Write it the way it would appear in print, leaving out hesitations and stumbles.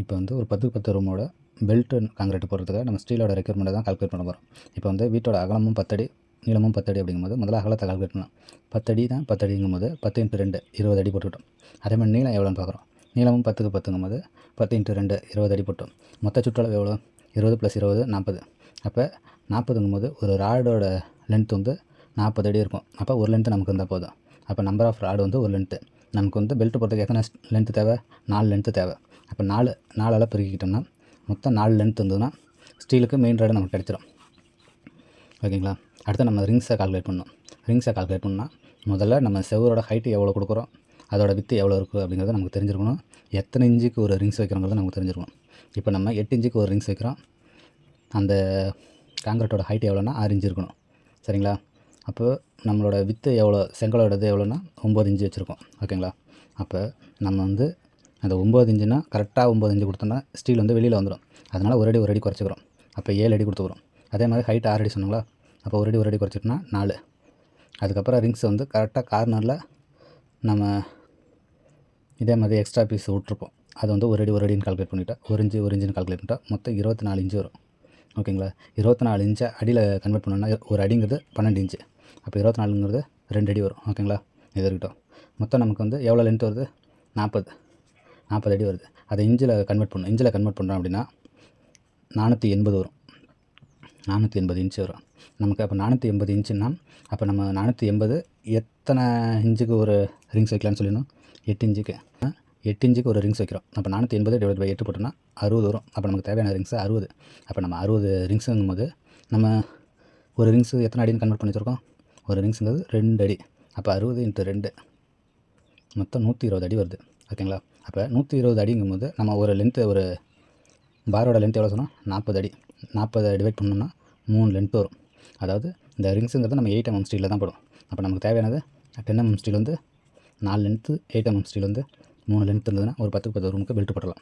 இப்போ வந்து ஒரு 10க்கு 10 ரூமோட பெல்ட் காங்கிரீட் போடுறதுக்காக நம்ம ஸ்டீலோட ரெக்யர்மெண்ட்டை தான் கால்குலேட் பண்ண போகிறோம். இப்போ வந்து வீட்டோட அகலமும் 10 அடி, நீளமும் 10 அடி அப்படிங்கும்போது முதல்ல அகலத்தை கால்குலேட் பண்ணலாம். 10 அடி தான் 10 அடிங்கும்போது 10 × 2 20 அடி போட்டுக்கிட்டோம். அதே மாதிரி நீளம் எவ்வளோன்னு பார்க்குறோம். நீளமும் 10க்கு 10ங்கும்போது 10 × 2 20 அடி போட்டோம். மொத்த சுற்றளவு எவ்வளோ? 20 + 20 40. அப்போ 40ங்கும்போது ஒரு ராடோட லென்த் வந்து 40 அடி இருக்கும். அப்போ ஒரு லென்த்து நமக்கு இருந்தால் போதும். அப்போ நம்பர் ஆஃப் ராடு வந்து ஒரு லென்த்து. நமக்கு வந்து பெல்ட் போடுறதுக்கு எத்தனை லென்த்து தேவை? 4 லென்த்து தேவை. அப்போ 4ஆல் பெருக்கிக்கிட்டோம்னா மொத்தம் 4 லென்த் இருந்ததுன்னா ஸ்டீலுக்கு மெயின் ராடு நமக்கு கிடச்சிடும். ஓகேங்களா? அடுத்து நம்ம ரிங்ஸை கால்குலேட் பண்ணணும். ரிங்ஸை கால்குலேட் பண்ணால் முதல்ல நம்ம செவரோட ஹைட்டு எவ்வளோ கொடுக்குறோம், அதோட வித்து எவ்வளோ இருக்குது அப்படிங்கிறது நமக்கு தெரிஞ்சிருக்கணும். எத்தனை இன்ச்சுக்கு ஒரு ரிங்ஸ் வைக்கிறோங்கிறது நமக்கு தெரிஞ்சிருக்கணும். இப்போ நம்ம 8 இன்ச்சுக்கு ஒரு ரிங்ஸ் வைக்கிறோம். அந்த காங்கிரீட்டோட ஹைட் எவ்வளோன்னா 6 இன்ச்சு இருக்கணும். சரிங்களா? அப்போ நம்மளோட வித்து எவ்வளோ, செங்கலோடது எவ்வளோன்னா 9 இன்ச்சு வச்சுருக்கோம். ஓகேங்களா? அப்போ நம்ம வந்து அந்த 9 இன்ச்சுனா கரெக்டாக 9 இன்ச்சு கொடுத்தோம்னா ஸ்டீல் வந்து வெளியில் வந்துடும். அதனால் ஒரு அடி குறைச்சிக்கிறோம். அப்போ 7 அடி கொடுத்துக்கிறோம். அதே மாதிரி ஹைட் 6 அடி சொன்னாங்களா? அப்போ ஒரு அடி குறைச்சிட்டோம்னா 4. அதுக்கப்புறம் ரிங்ஸ் வந்து கரெக்டாக கார்னரில் நம்ம இதே மாதிரி எக்ஸ்ட்ரா பீஸ் விட்ருப்போம். அது வந்து ஒரு அடின்னு கால்குலேட் பண்ணிவிட்டா, ஒரு இன்ச்சுன்னு கால்குலேட் பண்ணிட்டா மொத்தம் 24 இன்ச்சு வரும். ஓகேங்களா? 24 இன்ச்சை அடியில் கன்வெர்ட் பண்ணோன்னா ஒரு அடிங்கிறது 12 இன்ச்சு. அப்போ 24ங்கிறது 2 அடி வரும். ஓகேங்களா? இது இருக்கட்டும். மொத்தம் நமக்கு வந்து எவ்வளோ லென்த் வருது? 40 அடி வருது. அதை இன்ச்சில் கன்வெர்ட் பண்ணணும். இன்ச்சில் கன்வெர்ட் பண்ணுறோம் அப்படின்னா 480 வரும். 480 இன்ச்சு வரும் நமக்கு. அப்போ 480 இன்ச்சுன்னா அப்போ நம்ம 480 எத்தனை இன்ச்சுக்கு ஒரு ரிங்ஸ் வைக்கலான்னு சொல்லிடணும்? 8 இன்ச்சுக்கு. 8 இன்ச்சுக்கு ஒரு ரிங்ஸ் வைக்கிறோம். அப்போ 480 / 8 போட்டோம்னா 60 வரும். அப்போ நமக்கு தேவையான ரிங்ஸு 60. அப்போ நம்ம 60 ரிங்ஸுங்கும்போது நம்ம ஒரு ரிங்ஸு எத்தனை அடின்னு கன்வெர்ட் பண்ணி வச்சுருக்கோம்? ஒரு ரிங்ஸுங்கிறது 2 அடி. அப்போ 60 × 2 மொத்தம் 120 அடி வருது. ஓகேங்களா? அப்போ 120 அடிங்கும்போது நம்ம ஒரு லென்த்து, ஒரு பாரோட லென்த் எவ்வளோ சொன்னோம்? 40 அடி. 40 டிவைட் பண்ணோம்னா 3 லென்த் வரும். அதாவது இந்த ரிங்ஸுங்கிறது நம்ம 8 mm ஸ்டீலில் தான் போடும். அப்போ நமக்கு தேவையானது 10 mm ஸ்டீல் வந்து 4 லென்த்து, 8 mm ஸ்டீல் வந்து 3 லென்த் இருந்ததுன்னா ஒரு 10க்கு 10 ரூமுக்கு பெல்ட் போடலாம்.